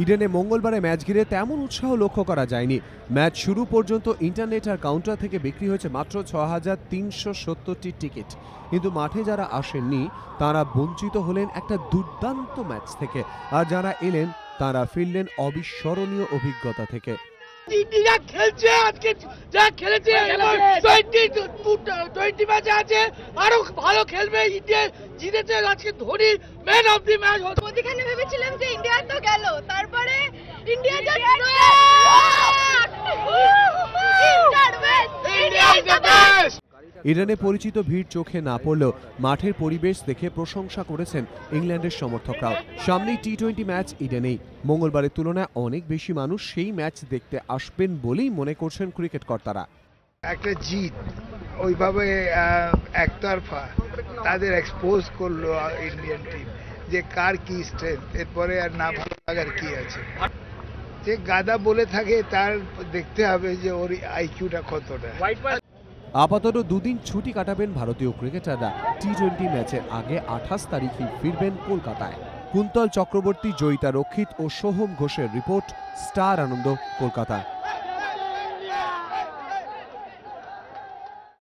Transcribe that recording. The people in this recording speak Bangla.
ইডেনে মঙ্গলবারে ম্যাচ ঘিরে তেমন উৎসাহ লক্ষ্য করা যায়নি। ম্যাচ শুরু পর্যন্ত ইন্টারনেট আর কাউন্টার থেকে বিক্রি হয়েছে মাত্র ৬,৩৭০টি টিকিট। কিন্তু মাঠে যারা আসেননি তারা বঞ্চিত হলেন একটা দুর্দান্ত ম্যাচ থেকে, আর যারা এলেন তারা ফিরলেন অবিস্মরণীয় অভিজ্ঞতা থেকে। ইন্ডিয়া খেলছে আজকে, যা খেলেছে 20 ম্যাচে আছে, আরো ভালো খেলবে। ইন্ডিয়া জিতেছে আজকে, Dhoni man of the match. ওদিকে ভেবেছিলাম যে ইন্ডিয়া তো গেল, তারপরে ইন্ডিয়া ইরানে পরিচিত ভিড় চোখে না পড়লেও মাঠের পরিবেশ দেখে প্রশংসা করেছেন ইংল্যান্ডের সমর্থকরাও। সামনেই টি-20 ম্যাচ ইডেনেই। মঙ্গলবারের তুলনায় অনেক বেশি মানুষ সেই ম্যাচ দেখতে আসবেন বলেই মনে করছেন ক্রিকেট কর্তারা। একটা জিত ওইভাবে একতরফা তাদের এক্সপোজ করলো ইন্ডিয়ান টিম, যে কার কি স্ট্রেংথ, এরপরে আর না ভালো লাগার কি আছে। যে গাদা বলে থাকে তার দেখতে হবে যে ওর আইকিউটা কতটা। আপাতত দুদিন ছুটি কাটাবেন ভারতীয় ক্রিকেটাররা। টি-20 ম্যাচের আগে 28 তারিখে ফিরবেন কলকাতায়। কুন্তল চক্রবর্তী, জয়িতা রক্ষিত ও সোহম ঘোষের রিপোর্ট, স্টার আনন্দ, কলকাতা।